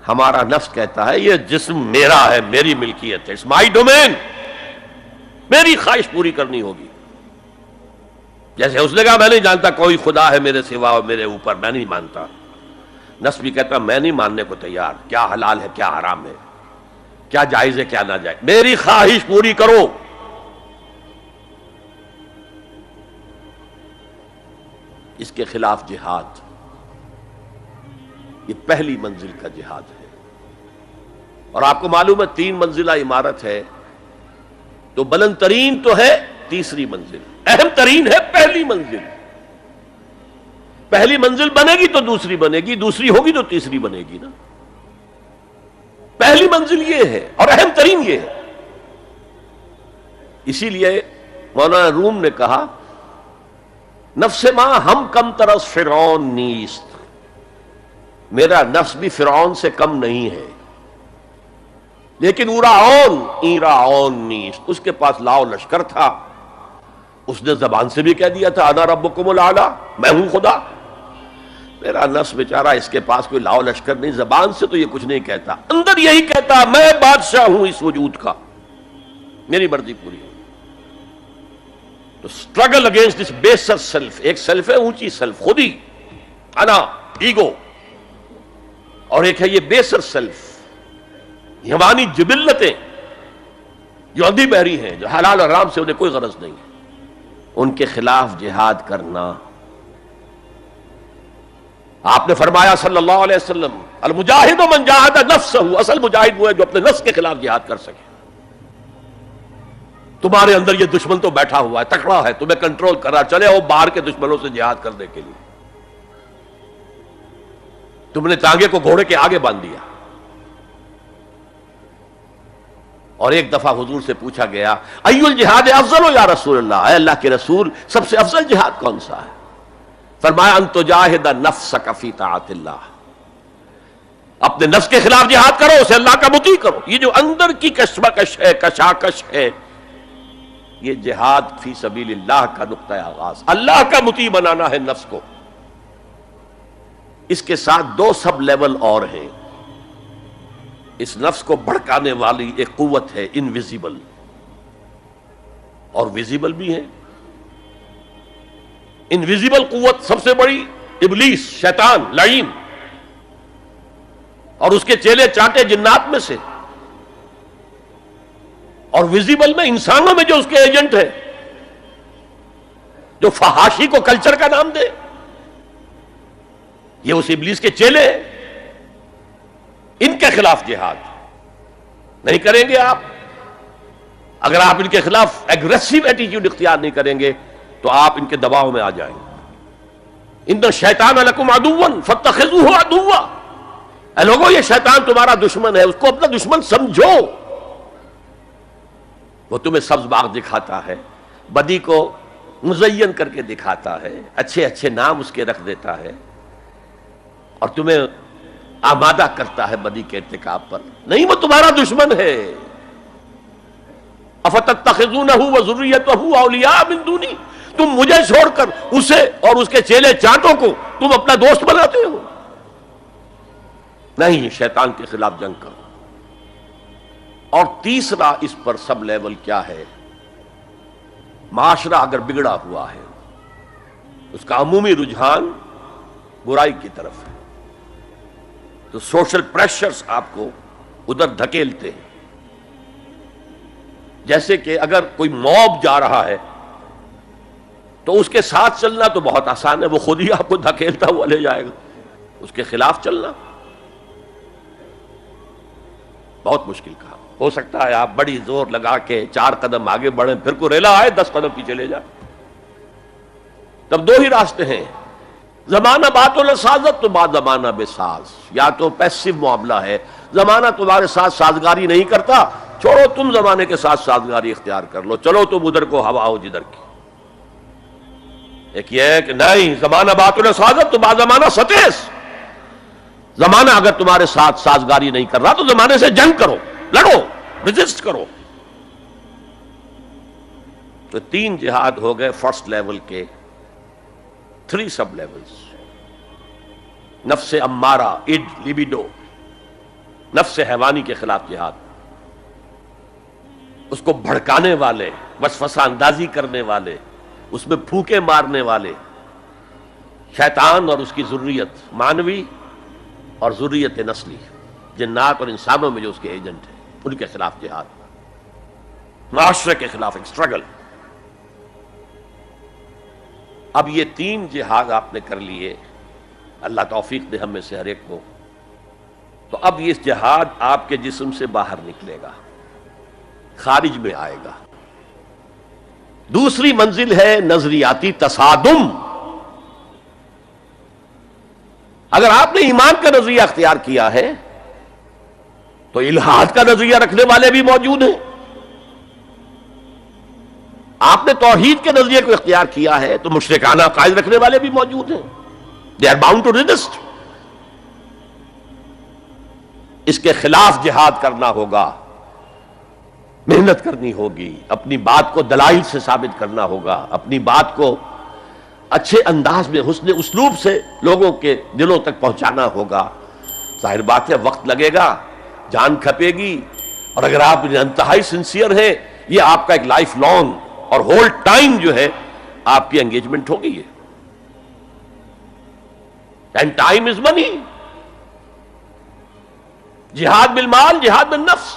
ہمارا نفس کہتا ہے یہ جسم میرا ہے، میری ملکیت ہے، اٹس مائی ڈومین، میری خواہش پوری کرنی ہوگی. جیسے اس نے کہا میں نہیں جانتا کوئی خدا ہے میرے سوا اور میرے اوپر، میں نہیں مانتا. نفس بھی کہتا میں نہیں ماننے کو تیار، کیا حلال ہے کیا حرام ہے، کیا جائز ہے کیا ناجائز، میری خواہش پوری کرو. اس کے خلاف جہاد، یہ پہلی منزل کا جہاد ہے. اور آپ کو معلوم ہے 3 منزلہ عمارت ہے تو بلند ترین تو ہے تیسری منزل، اہم ترین ہے پہلی منزل. پہلی منزل بنے گی تو دوسری بنے گی، دوسری ہوگی تو تیسری بنے گی نا. پہلی منزل یہ ہے اور اہم ترین یہ ہے. اسی لیے مولانا روم نے کہا نفس ماں ہم کم ترس فرعون نیست، میرا نفس بھی فرعون سے کم نہیں ہے، لیکن ایراون نیست، اس کے پاس لاؤ لشکر تھا، اس نے زبان سے بھی کہہ دیا تھا انا ربکم الاعلی، میں ہوں خدا. میرا نفس بیچارہ اس کے پاس کوئی لاؤ لشکر نہیں، زبان سے تو یہ کچھ نہیں کہتا، اندر یہی کہتا میں بادشاہ ہوں اس وجود کا، میری مرضی پوری ہو. تو اسٹرگل اگینسٹ دس بیسر سیلف، ایک سیلف ہے اونچی سیلف، خود ہی انا ایگو، اور ایک ہے یہ بیسر سیلف، حیوانی جبلتیں جو اندھی بہری ہیں، جو حلال اور حرام سے انہیں کوئی غرض نہیں ہے، ان کے خلاف جہاد کرنا. آپ نے فرمایا صلی اللہ علیہ وسلم المجاہد من جاہد نفسہ، اصل مجاہد وہ ہے جو اپنے نفس کے خلاف جہاد کر سکے. تمہارے اندر یہ دشمن تو بیٹھا ہوا ہے، تکڑا ہے، تمہیں کنٹرول کر رہا، چلے وہ باہر کے دشمنوں سے جہاد کرنے کے لیے. تم نے ٹانگے کو گھوڑے کے آگے باندھ دیا. اور ایک دفعہ حضور سے پوچھا گیا ای الجہاد افضل یا رسول اللہ، اے اللہ کے رسول سب سے افضل جہاد کون سا ہے؟ فرمایا ان تجاہد نفسک فی طاعت اللہ، اپنے نفس کے خلاف جہاد کرو، اسے اللہ کا مطیع کرو. یہ جو اندر کی کشمکش ہے، کشاکش ہے، یہ جہاد فی سبیل اللہ کا نقطہ آغاز، اللہ کا مطیع بنانا ہے نفس کو. اس کے ساتھ 2 سب لیول اور ہیں. اس نفس کو بھڑکانے والی ایک قوت ہے انویزیبل، اور ویزیبل بھی ہے. انویزیبل قوت سب سے بڑی ابلیس، شیطان لعین، اور اس کے چیلے چانٹے جنات میں سے، اور ویزیبل میں انسانوں میں جو اس کے ایجنٹ ہے، جو فحاشی کو کلچر کا نام دے، یہ اس ابلیس کے چیلے ہیں. ان کے خلاف جہاد نہیں کریں گے آپ. اگر آپ ان کے خلاف ایگریسو ایٹیٹیوڈ اختیار نہیں کریں گے تو آپ ان کے دباؤ میں آ جائیں گے. ان الشیطان لکم عدوا فاتخذوہ عدوا، اے لوگوں یہ شیطان تمہارا دشمن ہے، اس کو اپنا دشمن سمجھو. وہ تمہیں سبز باغ دکھاتا ہے، بدی کو مزین کر کے دکھاتا ہے، اچھے اچھے نام اس کے رکھ دیتا ہے، اور تمہیں آمادہ کرتا ہے بدی کے ارتکاب پر. نہیں، وہ تمہارا دشمن ہے. افتتخذونہ وذریتہ اولیاء من دونی، تم مجھے چھوڑ کر اسے اور اس کے چیلے چانٹوں کو تم اپنا دوست بناتے ہو. نہیں، شیطان کے خلاف جنگ کرو. اور تیسرا اس پر سب لیول کیا ہے؟ معاشرہ اگر بگڑا ہوا ہے، اس کا عمومی رجحان برائی کی طرف ہے، تو سوشل پریشرز آپ کو ادھر دھکیلتے ہیں. جیسے کہ اگر کوئی موب جا رہا ہے تو اس کے ساتھ چلنا تو بہت آسان ہے، وہ خود ہی آپ کو دھکیلتا ہوا لے جائے گا. اس کے خلاف چلنا بہت مشکل کام. ہو سکتا ہے آپ بڑی زور لگا کے 4 قدم آگے بڑھیں، پھر کو ریلا آئے 10 قدم پیچھے لے جائے. تب 2 ہی راستے ہیں، زمانہ بات السازت تو بعد زمانہ بے ساز. یا تو پیسو معاملہ ہے، زمانہ تمہارے ساتھ سازگاری نہیں کرتا، چھوڑو تم زمانے کے ساتھ سازگاری اختیار کر لو، چلو تم ادھر کو ہوا ہو جدھر کی. ایک یہ ہے کہ نہیں، زمانہ بات السازت تو بعد زمانہ ستیس. زمانہ اگر تمہارے ساتھ سازگاری نہیں کر رہا تو زمانے سے جنگ کرو، لڑو، ریزسٹ کرو. تو 3 جہاد ہو گئے فرسٹ لیول کے. 3 سب لیولز: نفس امارہ، اڈ، لیبیڈو، نفس حیوانی کے خلاف جہاد، اس کو بھڑکانے والے، وسوسہ اندازی کرنے والے، اس میں پھونکے مارنے والے شیطان اور اس کی ذریت مانوی اور ذریت نسلی، جنات اور انسانوں میں جو اس کے ایجنٹ ہیں، ان کے خلاف جہاد، معاشرے کے خلاف ایک سٹرگل۔ اب یہ 3 جہاد آپ نے کر لیے، اللہ توفیق دے ہم میں سے ہر ایک کو، تو اب یہ جہاد آپ کے جسم سے باہر نکلے گا، خارج میں آئے گا۔ دوسری منزل ہے نظریاتی تصادم۔ اگر آپ نے ایمان کا نظریہ اختیار کیا ہے تو الحاد کا نظریہ رکھنے والے بھی موجود ہیں، آپ نے توحید کے نظریے کو اختیار کیا ہے تو مشرکانہ عقائد رکھنے والے بھی موجود ہیں۔ They are bound to resist. اس کے خلاف جہاد کرنا ہوگا، محنت کرنی ہوگی، اپنی بات کو دلائل سے ثابت کرنا ہوگا، اپنی بات کو اچھے انداز میں حسن اسلوب سے لوگوں کے دلوں تک پہنچانا ہوگا۔ ظاہر بات ہے وقت لگے گا، جان کھپے گی، اور اگر آپ انتہائی سنسیئر ہیں یہ آپ کا ایک لائف لانگ اور ہول ٹائم جو ہے آپ کی انگیجمنٹ ہوگی ہے۔ اینڈ ٹائم از منی۔ جہاد بالمال، جہاد بالنفس۔